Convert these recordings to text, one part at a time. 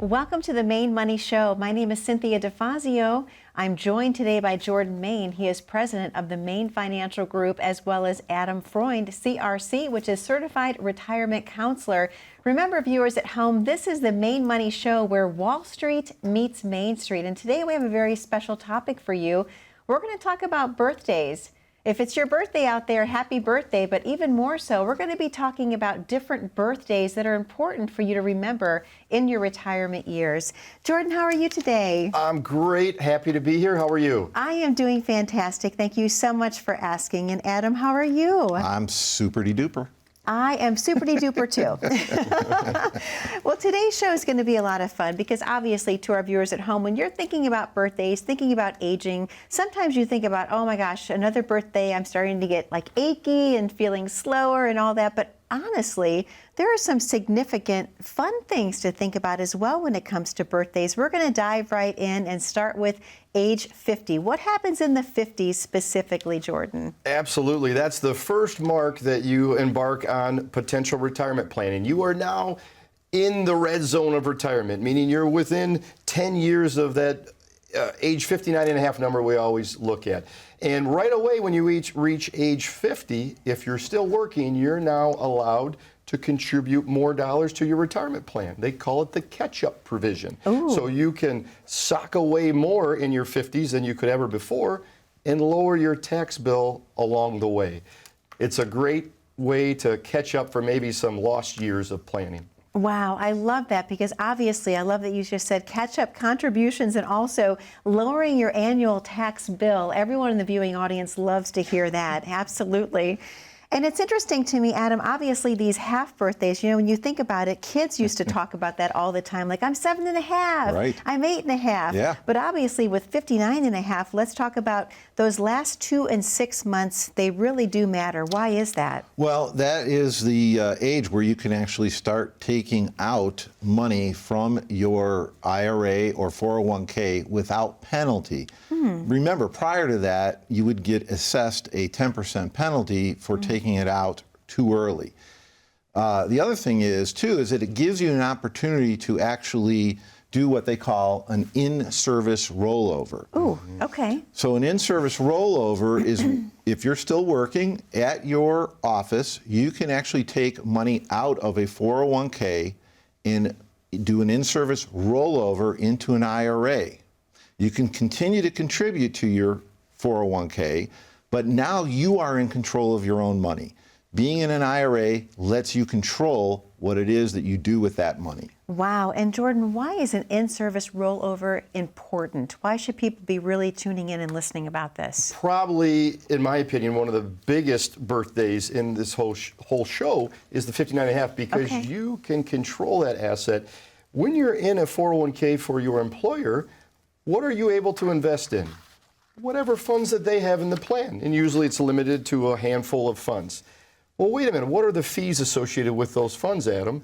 Welcome to the Maine Money Show. My name is Cynthia DeFazio. I'm joined today by Jordan Maine. He is president of the Maine Financial Group, as well as Adam Freund, CRC, which is Certified Retirement Counselor. Remember, viewers at home, this is the Maine Money Show where Wall Street meets Main Street. And today we have a very special topic for you. We're going to talk about birthdays. If it's your birthday out there, happy birthday, but even more so, we're going to be talking about different birthdays that are important for you to remember in your retirement years. Jordan, how are you today? I'm great. Happy to be here. How are you? I am doing fantastic. Thank you so much for asking. And Adam, how are you? I'm super-de-duper. I am super-de-duper too. Well, today's show is going to be a lot of fun because obviously to our viewers at home, when you're thinking about birthdays, thinking about aging, sometimes you think about, oh my gosh, another birthday, I'm starting to get like achy and feeling slower and all that. But honestly, there are some significant fun things to think about as well when it comes to birthdays. We're going to dive right in and start with age 50. What happens in the 50s specifically, Jordan? Absolutely. That's the first mark that you embark on potential retirement planning. You are now in the red zone of retirement, meaning you're within 10 years of that age 59 and a half number we always look at. And right away when you reach age 50, if you're still working, you're now allowed to contribute more dollars to your retirement plan. They call it the catch-up provision. Ooh. So you can sock away more in your 50s than you could ever before and lower your tax bill along the way. It's a great way to catch up for maybe some lost years of planning. Wow, I love that because obviously I love that you just said catch-up contributions and also lowering your annual tax bill. Everyone in the viewing audience loves to hear that. Absolutely. And it's interesting to me, Adam, obviously these half birthdays, you know, when you think about it, kids used to talk about that all the time, like I'm 7 and a half, right. I'm 8 and a half. Yeah. But obviously with 59 and a half, let's talk about those last 2 and 6 months. They really do matter. Why is that? Well, that is the age where you can actually start taking out money from your IRA or 401k without penalty. Remember, prior to that, you would get assessed a 10% penalty for taking it out too early. The other thing is, too, is that it gives you an opportunity to actually do what they call an in-service rollover. Ooh, okay. So an in-service rollover is if you're still working at your office, you can actually take money out of a 401k and do an in-service rollover into an IRA. You can continue to contribute to your 401k, but now you are in control of your own money. Being in an IRA lets you control what it is that you do with that money. Wow. And Jordan, why is an in-service rollover important? Why should people be really tuning in and listening about this? Probably, in my opinion, one of the biggest birthdays in this whole show is the 59 and a half because Okay. you can control that asset. When you're in a 401k for your employer, what are you able to invest in? Whatever funds that they have in the plan, and usually it's limited to a handful of funds. Well, wait a minute, what are the fees associated with those funds, Adam?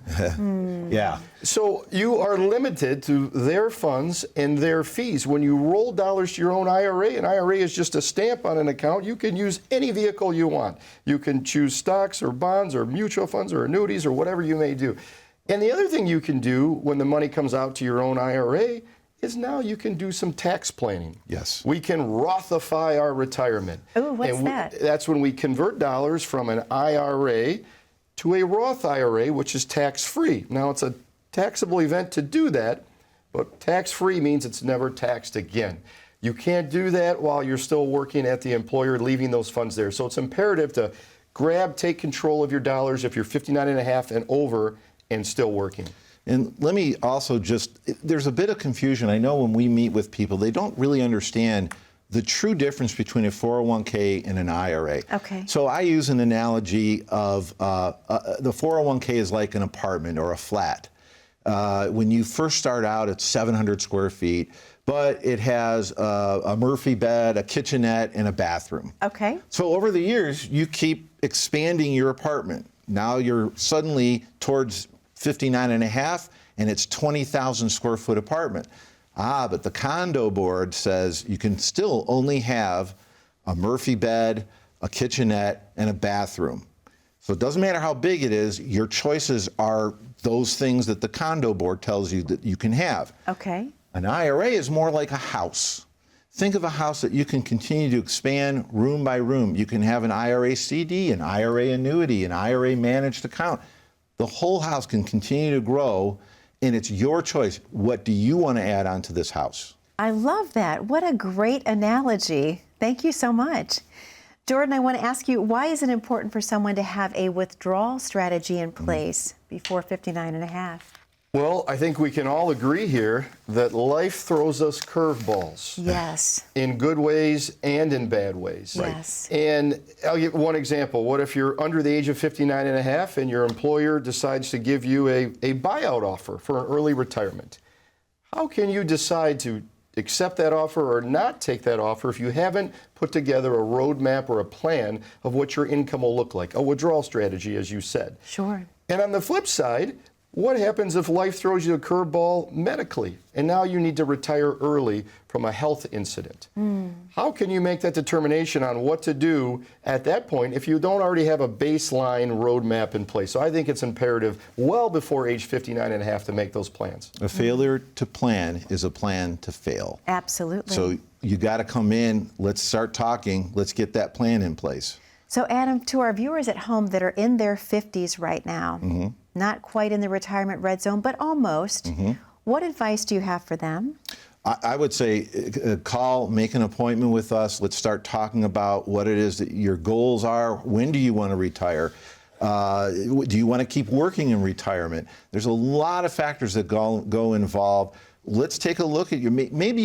Yeah. So you are limited to their funds and their fees. When you roll dollars to your own IRA, an IRA is just a stamp on an account. You can use any vehicle you want. You can choose stocks or bonds or mutual funds or annuities or whatever you may do. And the other thing you can do when the money comes out to your own IRA is now you can do some tax planning. Yes. We can Rothify our retirement. Ooh, what's that? That's when we convert dollars from an IRA to a Roth IRA, which is tax-free. Now, it's a taxable event to do that, but tax-free means it's never taxed again. You can't do that while you're still working at the employer, leaving those funds there. So it's imperative to take control of your dollars if you're 59 and a half and over and still working. And let me also there's a bit of confusion. I know when we meet with people, they don't really understand the true difference between a 401k and an IRA. Okay. So I use an analogy of the 401k is like an apartment or a flat. When you first start out, it's 700 square feet, but it has a Murphy bed, a kitchenette, and a bathroom. Okay. So over the years, you keep expanding your apartment. Now you're suddenly towards 59 and a half, and it's 20,000 square foot apartment. But the condo board says you can still only have a Murphy bed, a kitchenette, and a bathroom. So it doesn't matter how big it is, your choices are those things that the condo board tells you that you can have. Okay. An IRA is more like a house. Think of a house that you can continue to expand room by room. You can have an IRA CD, an IRA annuity, an IRA managed account. The whole house can continue to grow, and it's your choice. What do you want to add on to this house? I love that. What a great analogy. Thank you so much. Jordan, I want to ask you, why is it important for someone to have a withdrawal strategy in place before 59 and a half? Well, I think we can all agree here that life throws us curveballs. Yes. In good ways and in bad ways. Yes. And I'll give one example. What if you're under the age of 59 and a half and your employer decides to give you a buyout offer for an early retirement? How can you decide to accept that offer or not take that offer if you haven't put together a roadmap or a plan of what your income will look like? A withdrawal strategy, as you said. Sure. And on the flip side, what happens if life throws you a curveball medically and now you need to retire early from a health incident? How can you make that determination on what to do at that point if you don't already have a baseline roadmap in place? So I think it's imperative well before age 59 and a half to make those plans. A failure to plan is a plan to fail. Absolutely. So you got to come in, let's start talking, let's get that plan in place. So Adam, to our viewers at home that are in their 50s right now, not quite in the retirement red zone, but almost, what advice do you have for them? I would say call, make an appointment with us. Let's start talking about what it is that your goals are. When do you want to retire? Do you want to keep working in retirement? There's a lot of factors that go involved. Let's take a look at your, maybe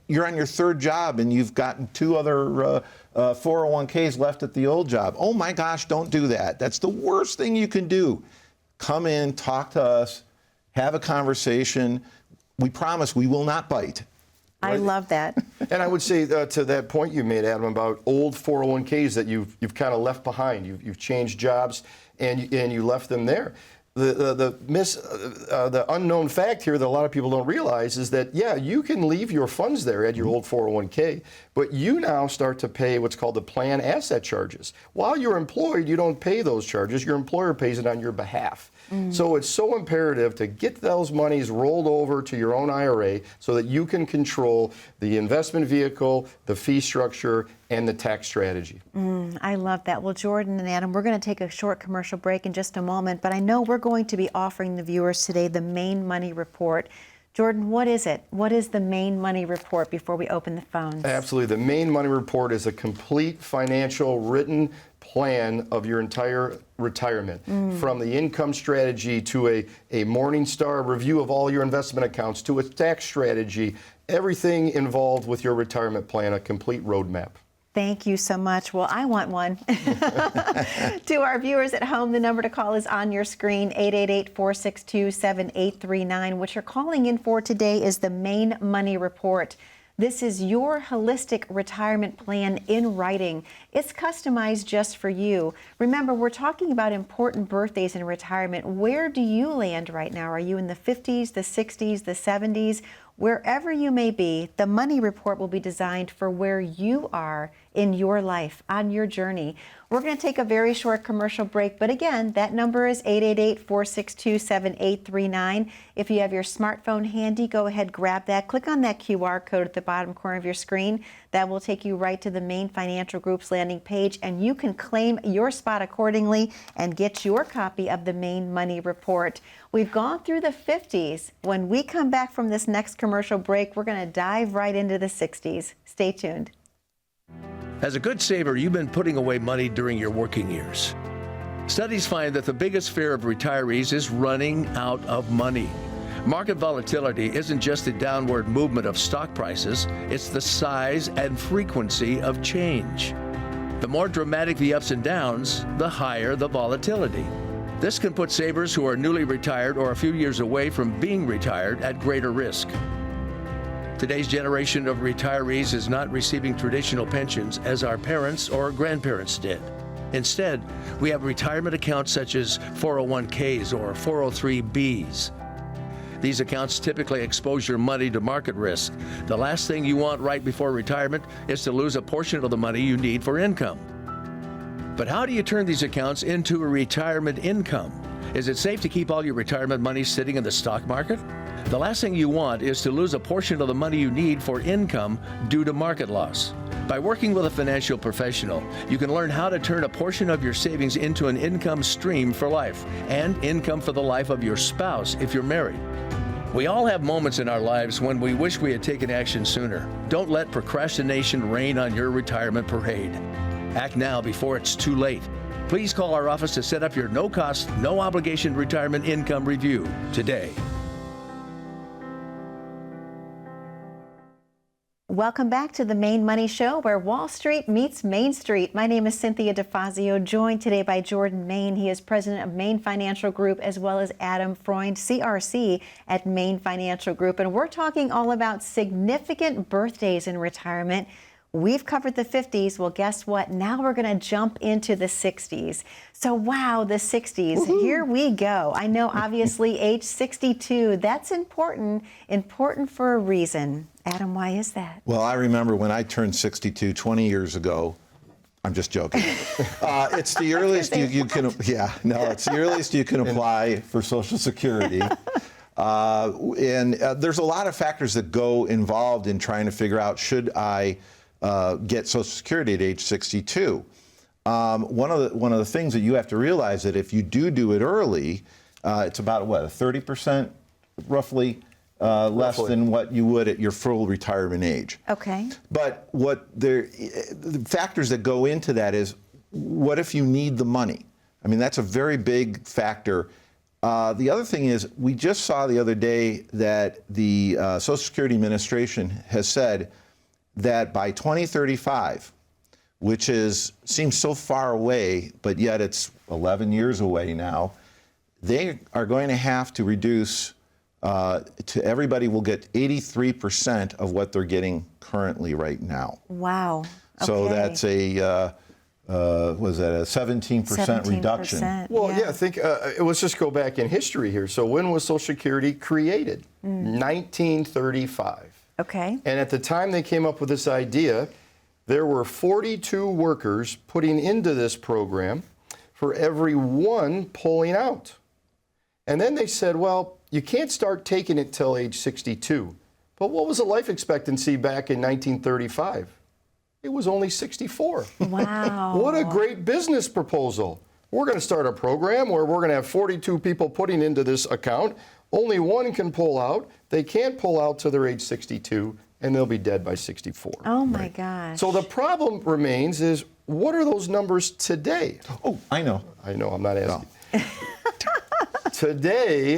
you're on your third job and you've gotten 2 other 401ks left at the old job. Oh my gosh, don't do that. That's the worst thing you can do. Come in, talk to us, have a conversation. We promise we will not bite. I love that. And I would say to that point you made, Adam, about old 401ks that you've kind of left behind. You've changed jobs and you left them there. The unknown fact here that a lot of people don't realize is that, yeah, you can leave your funds there at your old 401k, but you now start to pay what's called the plan asset charges. While you're employed, you don't pay those charges. Your employer pays it on your behalf. So it's so imperative to get those monies rolled over to your own IRA so that you can control the investment vehicle, the fee structure, and the tax strategy. I love that. Well, Jordan and Adam, we're going to take a short commercial break in just a moment, but I know we're going to be offering the viewers today the Maine Money Report. Jordan, what is it? What is the Maine Money Report before we open the phones? Absolutely. The Maine Money Report is a complete financial written plan of your entire retirement, from the income strategy to a Morningstar review of all your investment accounts to a tax strategy, everything involved with your retirement plan, a complete roadmap. Thank you so much. Well, I want one. To our viewers at home, the number to call is on your screen, 888-462-7839. What you're calling in for today is the Maine Money Report. This is your holistic retirement plan in writing. It's customized just for you. Remember, we're talking about important birthdays in retirement. Where do you land right now? Are you in the 50s, the 60s, the 70s? Wherever you may be, the Money Report will be designed for where you are in your life, on your journey. We're going to take a very short commercial break, but again, that number is 888-462-7839. If you have your smartphone handy, go ahead, grab that. Click on that QR code at the bottom corner of your screen. That will take you right to the Maine Financial Group's landing page, and you can claim your spot accordingly and get your copy of the Maine Money Report. We've gone through the 50s. When we come back from this next commercial break, we're going to dive right into the 60s. Stay tuned. As a good saver, you've been putting away money during your working years. Studies find that the biggest fear of retirees is running out of money. Market volatility isn't just a downward movement of stock prices, it's the size and frequency of change. The more dramatic the ups and downs, the higher the volatility. This can put savers who are newly retired or a few years away from being retired at greater risk. Today's generation of retirees is not receiving traditional pensions as our parents or grandparents did. Instead, we have retirement accounts such as 401ks or 403bs. These accounts typically expose your money to market risk. The last thing you want right before retirement is to lose a portion of the money you need for income. But how do you turn these accounts into a retirement income? Is it safe to keep all your retirement money sitting in the stock market? The last thing you want is to lose a portion of the money you need for income due to market loss. By working with a financial professional, you can learn how to turn a portion of your savings into an income stream for life and income for the life of your spouse if you're married. We all have moments in our lives when we wish we had taken action sooner. Don't let procrastination reign on your retirement parade. Act now before it's too late. Please call our office to set up your no-cost, no-obligation retirement income review today. Welcome back to the Maine Money Show, where Wall Street meets Main Street. My name is Cynthia DeFazio, joined today by Jordan Main. He is president of Maine Financial Group, as well as Adam Freund, CRC at Maine Financial Group. And we're talking all about significant birthdays in retirement. We've covered the 50s. Well, guess what? Now we're going to jump into the 60s. So, wow, the 60s. Woo-hoo. Here we go. I know, obviously, age 62, that's important for a reason. Adam, why is that? Well, I remember when I turned 62 20 years ago. I'm just joking. It's the earliest you can. Yeah, no, it's the earliest you can apply for Social Security. And there's a lot of factors that go involved in trying to figure out, should I get Social Security at age 62? One of the things that you have to realize that if you do it early, it's about what, 30% roughly. Less than what you would at your full retirement age. Okay. But the factors that go into that is, what if you need the money? I mean, that's a very big factor. The other thing is, we just saw the other day that the Social Security Administration has said that by 2035, which seems so far away, but yet it's 11 years away now, they are going to have to reduce to everybody will get 83% of what they're getting currently right now. Wow. Okay. So that's a 17% reduction? Well, yeah, think, let's just go back in history here. So when was Social Security created? 1935. Okay. And at the time they came up with this idea, there were 42 workers putting into this program for every one pulling out. And then they said, well, you can't start taking it till age 62. But what was the life expectancy back in 1935? It was only 64. Wow. What a great business proposal. We're going to start a program where we're going to have 42 people putting into this account. Only one can pull out. They can't pull out till they're age 62, and they'll be dead by 64. Oh, my gosh. So the problem remains is, what are those numbers today? Oh, I know, I'm not asking. No. Today,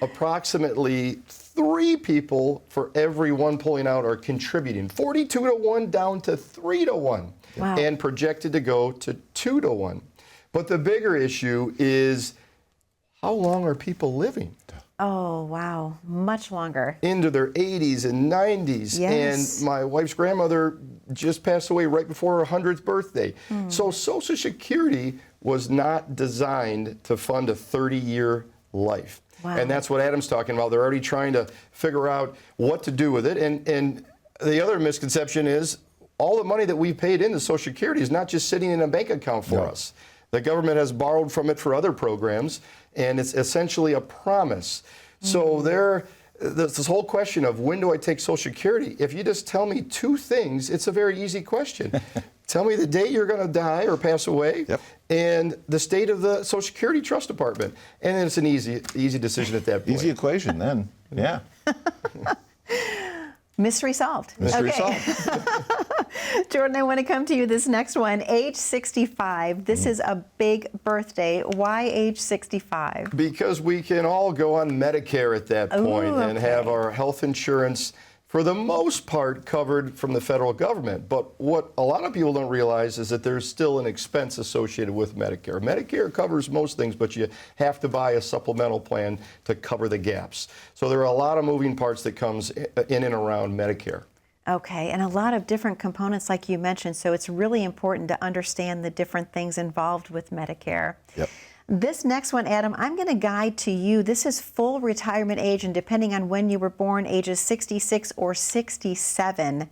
approximately 3 people for every one pulling out are contributing. 42 to 1 down to 3 to 1. Wow. And projected to go to 2 to 1. But the bigger issue is, how long are people living? Oh, wow. Much longer. Into their 80s and 90s. Yes. And my wife's grandmother just passed away right before her 100th birthday. So Social Security was not designed to fund a 30-year life. Wow. And that's what Adam's talking about. They're already trying to figure out what to do with it. And the other misconception is, all the money that we paid into Social Security is not just sitting in a bank account for us. The government has borrowed from it for other programs, and it's essentially a promise. So this whole question of, when do I take Social Security? If you just tell me 2 things, it's a very easy question. Tell me the day you're going to die or pass away, and the state of the Social Security Trust Department. And then it's an easy decision at that point. Easy equation then, yeah. Mystery solved. Mystery solved. Jordan, I want to come to you this next one. Age 65. This is a big birthday. Why age 65? Because we can all go on Medicare at that point and have our health insurance, for the most part, covered from the federal government. But what a lot of people don't realize is that there's still an expense associated with Medicare. Medicare covers most things, but you have to buy a supplemental plan to cover the gaps. So there are a lot of moving parts that comes in and around Medicare. Okay, and a lot of different components like you mentioned, so it's really important to understand the different things involved with Medicare. Yep. This next one, Adam, I'm going to guide to you. This is full retirement age, and depending on when you were born, ages 66 or 67.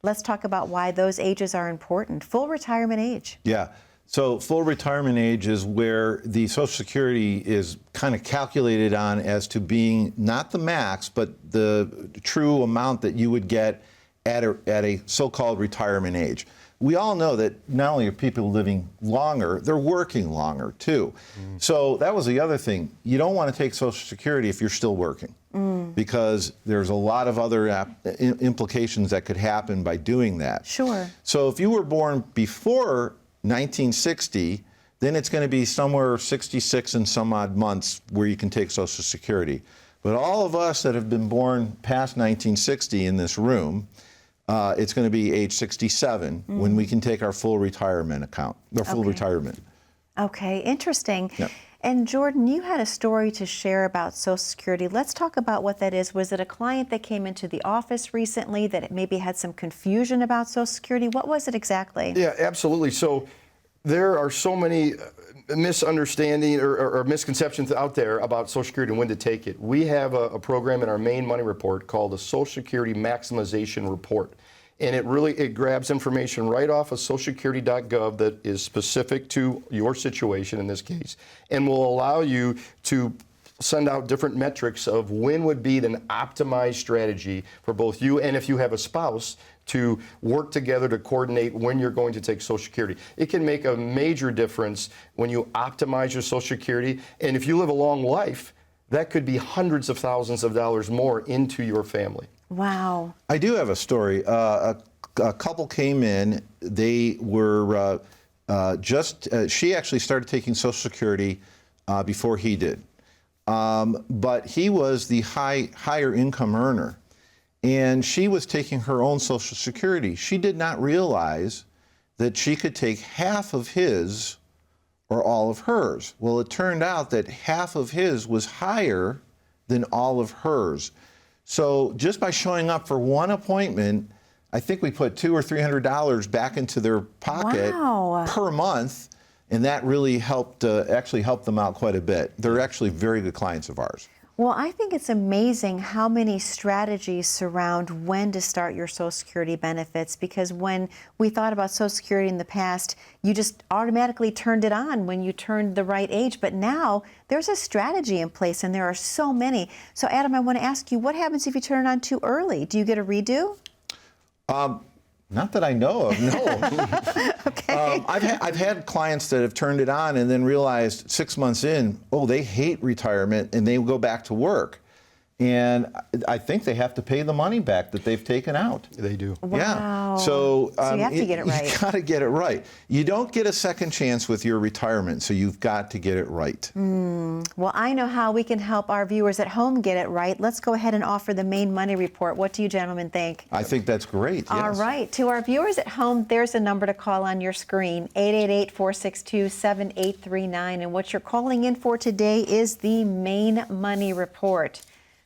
Let's talk about why those ages are important. Full retirement age. Yeah. So full retirement age is where the Social Security is kind of calculated on as to being not the max, but the true amount that you would get at a so-called retirement age. We all know that not only are people living longer, they're working longer too. So that was the other thing. You don't want to take Social Security if you're still working, because there's a lot of other implications that could happen by doing that. Sure. So if you were born before 1960, then it's going to be somewhere 66 and some odd months where you can take Social Security. But all of us that have been born past 1960 in this room, it's going to be age 67 when we can take our full retirement account, or full retirement. Okay, interesting. Yep. And Jordan, you had a story to share about Social Security. Let's talk about what that is. Was it a client that came into the office recently that maybe had some confusion about Social Security? What was it exactly? Yeah, absolutely. So there are so many misunderstandings or misconceptions out there about Social Security and when to take it. We have a program in our main money report called the Social Security Maximization Report. And it grabs information right off of socialsecurity.gov that is specific to your situation in this case, and will allow you to send out different metrics of when would be an optimized strategy for both you and if you have a spouse to work together to coordinate when you're going to take Social Security. It can make a major difference when you optimize your Social Security, and if you live a long life, that could be hundreds of thousands of dollars more into your family. Wow. I do have a story. A couple came in. They were she actually started taking Social Security before he did. But he was the higher income earner. And she was taking her own Social Security. She did not realize that she could take half of his or all of hers. Well, it turned out that half of his was higher than all of hers. So just by showing up for one appointment, I think we put $200 or $300 back into their pocket per month, and that really helped help them out quite a bit. They're actually very good clients of ours. Well, I think it's amazing how many strategies surround when to start your Social Security benefits, because when we thought about Social Security in the past, you just automatically turned it on when you turned the right age. But now there's a strategy in place, and there are so many. So, Adam, I want to ask you, what happens if you turn it on too early? Do you get a redo? Not that I know of, no. Okay. I've had clients that have turned it on and then realized 6 months in, oh, they hate retirement, and they go back to work. And I think they have to pay the money back that they've taken out. They do. Wow. Yeah. So you have to get it right. You got to get it right. You don't get a second chance with your retirement, so you've got to get it right. Well, I know how we can help our viewers at home get it right. Let's go ahead and offer the main money report. What do you gentlemen think? I think that's great. Yes. All right. To our viewers at home, there's a number to call on your screen, 888-462-7839. And what you're calling in for today is the main money report.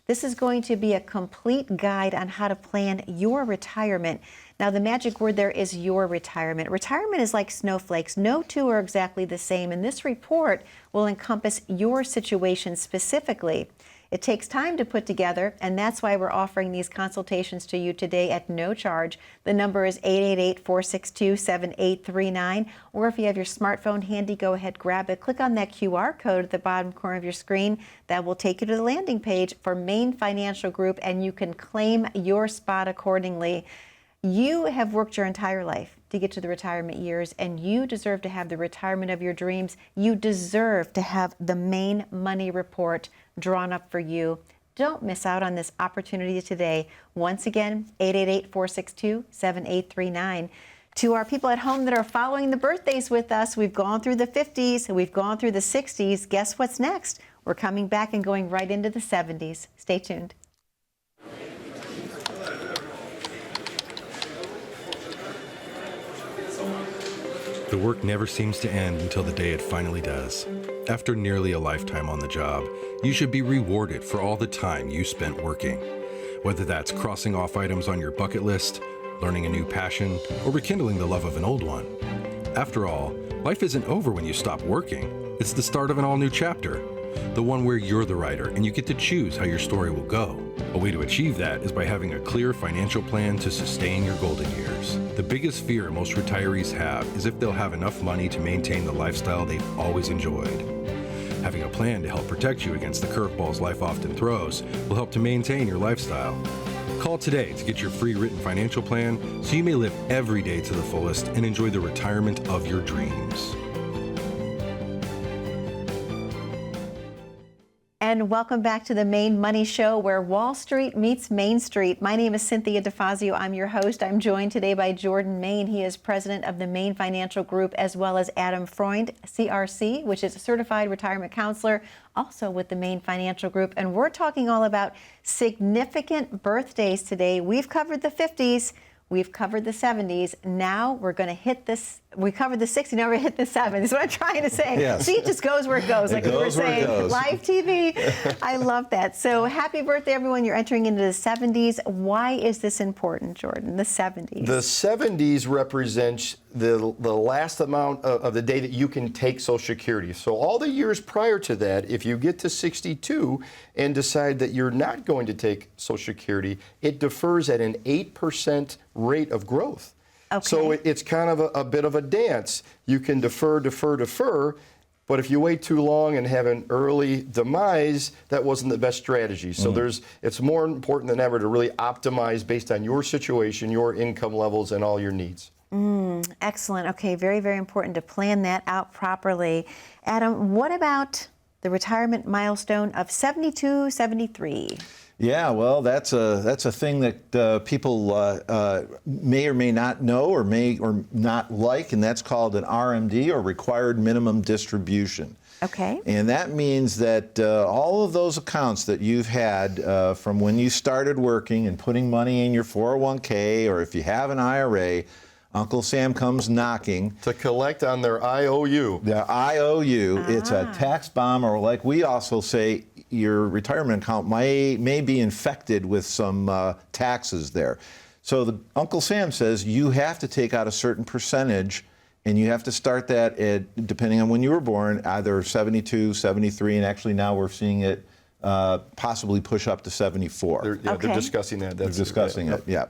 This is going to be a complete guide on how to plan your retirement. Now, the magic word there is your retirement. Retirement is like snowflakes. No two are exactly the same, and this report will encompass your situation specifically. It takes time to put together, and that's why we're offering these consultations to you today at no charge. The number is 888-462-7839, or if you have your smartphone handy, go ahead, grab it. Click on that QR code at the bottom corner of your screen. That will take you to the landing page for Main Financial Group, and you can claim your spot accordingly. You have worked your entire life to get to the retirement years, and you deserve to have the retirement of your dreams. You deserve to have the main money report drawn up for you. Don't miss out on this opportunity today. Once again, 888-462-7839. To our people at home that are following the birthdays with us, we've gone through the 50s, we've gone through the 60s. Guess what's next? We're coming back and going right into the 70s. Stay tuned. The work never seems to end until the day it finally does. After nearly a lifetime on the job, you should be rewarded for all the time you spent working. Whether that's crossing off items on your bucket list, learning a new passion, or rekindling the love of an old one. After all, life isn't over when you stop working. It's the start of an all-new chapter, the one where you're the writer and you get to choose how your story will go. A way to achieve that is by having a clear financial plan to sustain your golden years. The biggest fear most retirees have is if they'll have enough money to maintain the lifestyle they've always enjoyed. Having a plan to help protect you against the curveballs life often throws will help to maintain your lifestyle. Call today to get your free written financial plan so you may live every day to the fullest and enjoy the retirement of your dreams. And welcome back to the Maine Money Show, where Wall Street meets Main Street. My name is Cynthia DeFazio. I'm your host. I'm joined today by Jordan Main. He is president of the Maine Financial Group, as well as Adam Freund, CRC, which is a certified retirement counselor, also with the Maine Financial Group. And we're talking all about significant birthdays today. We've covered the 50s. We've covered the 70s. Now we're going to hit this. We covered the 60s. Now we're going to hit the 70s. What I'm trying to say. Yes. See, it just goes where it goes. Like we were saying, live TV. I love that. So happy birthday, everyone. You're entering into the 70s. Why is this important, Jordan? The 70s. The 70s represents the last amount of the day that you can take Social Security. So all the years prior to that, if you get to 62 and decide that you're not going to take Social Security, it defers at an 8% rate of growth. Okay. So it's kind of a bit of a dance. You can defer, but if you wait too long and have an early demise, that wasn't the best strategy. So it's more important than ever to really optimize based on your situation, your income levels, and all your needs. Excellent. Okay, very, very important to plan that out properly. Adam, what about the retirement milestone of 72, 73? Yeah, well, that's a thing that people may or may not know or may or not like, and that's called an RMD, or required minimum distribution. Okay. And that means that all of those accounts that you've had from when you started working and putting money in your 401k, or if you have an IRA, Uncle Sam comes knocking. To collect on their IOU. The IOU, it's a tax bomb, or like we also say, your retirement account may be infected with some taxes there. So Uncle Sam says you have to take out a certain percentage, and you have to start that at, depending on when you were born, either 72, 73, and actually now we're seeing it possibly push up to 74. They're discussing that. They're discussing it, yeah.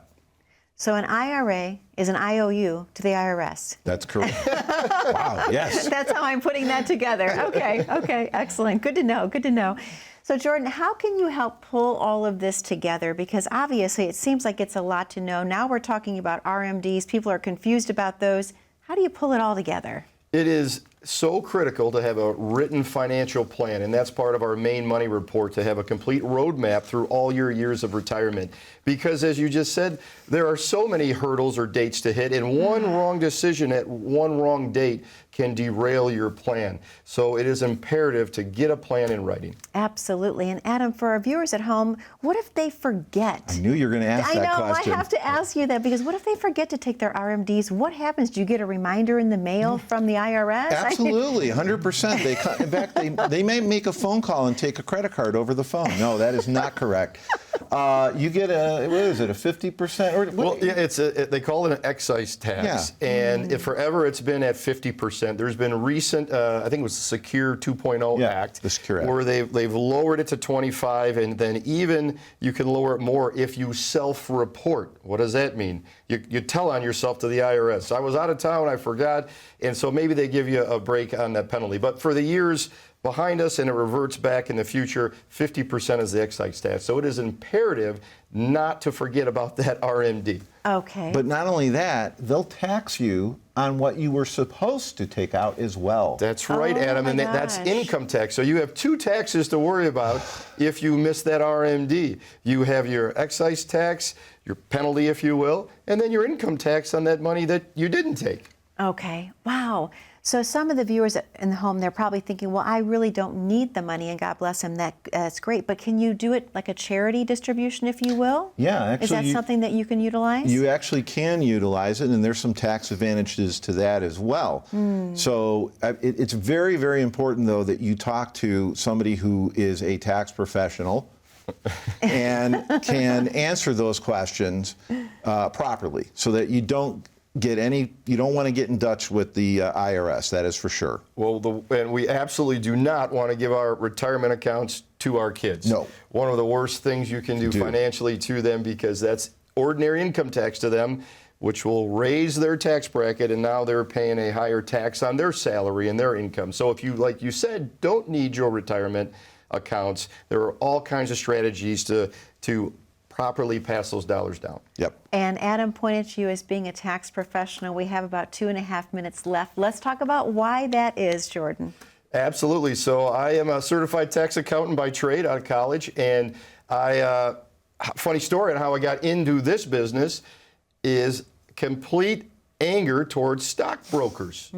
So an IRA is an IOU to the IRS. That's correct. Wow, yes. That's how I'm putting that together. Okay, excellent. Good to know. So Jordan, how can you help pull all of this together? Because obviously it seems like it's a lot to know. Now we're talking about RMDs. People are confused about those. How do you pull it all together? It is so critical to have a written financial plan, and that's part of our Maine Money Report, to have a complete roadmap through all your years of retirement. Because as you just said, there are so many hurdles or dates to hit, and one wrong decision at one wrong date can derail your plan. So it is imperative to get a plan in writing. Absolutely. And Adam, for our viewers at home, what if they forget? I knew you were going to ask that question. I have to ask you that, because what if they forget to take their RMDs? What happens? Do you get a reminder in the mail from the IRS? Absolutely, 100%. In fact, they may make a phone call and take a credit card over the phone. No, that is not correct. You get a 50%? Well, yeah, they call it an excise tax, and forever it's been at 50%. There's been recent, I think it was the Secure 2.0 Act, the Secure Act, where they've lowered it to 25, and then even you can lower it more if you self-report. What does that mean? You tell on yourself to the IRS. I was out of town, I forgot, and so maybe they give you a break on that penalty. But for the years behind us, and it reverts back in the future, 50% is the excise tax. So it is imperative not to forget about that RMD. Okay. But not only that, they'll tax you on what you were supposed to take out as well. That's right, Adam, and that's income tax. So you have two taxes to worry about if you miss that RMD. You have your excise tax, your penalty, if you will, and then your income tax on that money that you didn't take. Okay. Wow. So some of the viewers in the home, they're probably thinking, well, I really don't need the money, and God bless them, that's great. But can you do it like a charity distribution, if you will? Yeah, actually. Is that something that you can utilize? You actually can utilize it, and there's some tax advantages to that as well. So it's very, very important, though, that you talk to somebody who is a tax professional and can answer those questions properly, so that you don't want to get in touch with the IRS, that is for sure. Well, and we absolutely do not want to give our retirement accounts to our kids. No. One of the worst things you can do financially to them, because that's ordinary income tax to them, which will raise their tax bracket, and now they're paying a higher tax on their salary and their income. So if you, like you said, don't need your retirement accounts, there are all kinds of strategies to properly pass those dollars down. Yep. And Adam pointed to you as being a tax professional. We have about 2.5 minutes left. Let's talk about why that is, Jordan. Absolutely. So I am a certified tax accountant by trade out of college, and funny story on how I got into this business is complete anger towards stockbrokers,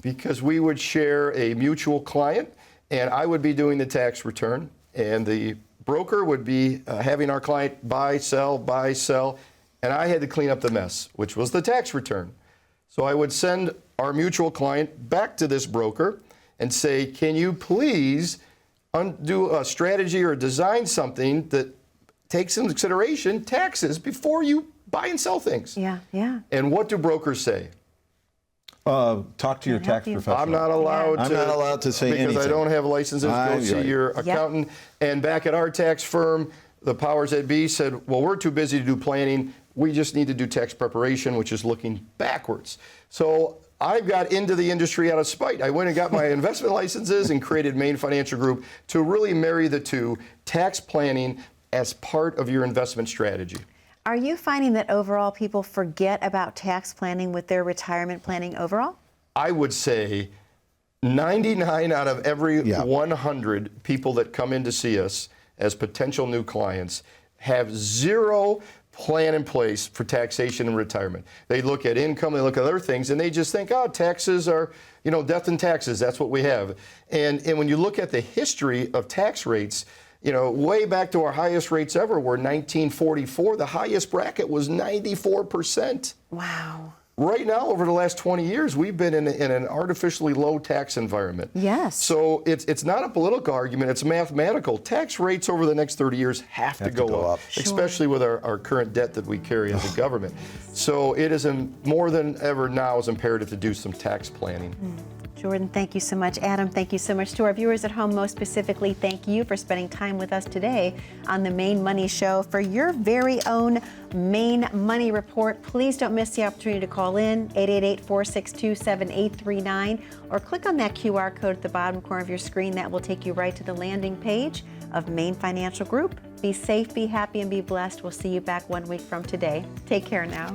because we would share a mutual client, and I would be doing the tax return, and the broker would be having our client buy, sell, and I had to clean up the mess, which was the tax return. So I would send our mutual client back to this broker and say, can you please do a strategy or design something that takes into consideration taxes before you buy and sell things? Yeah, yeah. And what do brokers say? Talk to your tax professional. I'm not allowed I'm not allowed to say because anything. I don't have licenses. Go see your accountant. And back at our tax firm, the powers that be said, well, we're too busy to do planning. We just need to do tax preparation, which is looking backwards. So I got into the industry out of spite. I went and got my investment licenses and created Maine Financial Group to really marry the two, tax planning as part of your investment strategy. Are you finding that overall people forget about tax planning with their retirement planning overall? I would say 99 out of every 100 people that come in to see us as potential new clients have zero plan in place for taxation and retirement. They look at income, they look at other things, and they just think, oh, taxes are, death and taxes, that's what we have. And when you look at the history of tax rates, way back to our highest rates ever were 1944. The highest bracket was 94%. Wow. Right now, over the last 20 years, we've been in an artificially low tax environment. Yes. So it's not a political argument, it's mathematical. Tax rates over the next 30 years have to go up. Sure. Especially with our current debt that we carry as a government. So it is more than ever now is imperative to do some tax planning. Jordan, thank you so much. Adam, thank you so much. To our viewers at home, most specifically, thank you for spending time with us today on the Maine Money Show. For your very own Maine Money Report, please don't miss the opportunity to call in, 888-462-7839, or click on that QR code at the bottom corner of your screen. That will take you right to the landing page of Maine Financial Group. Be safe, be happy, and be blessed. We'll see you back 1 week from today. Take care now.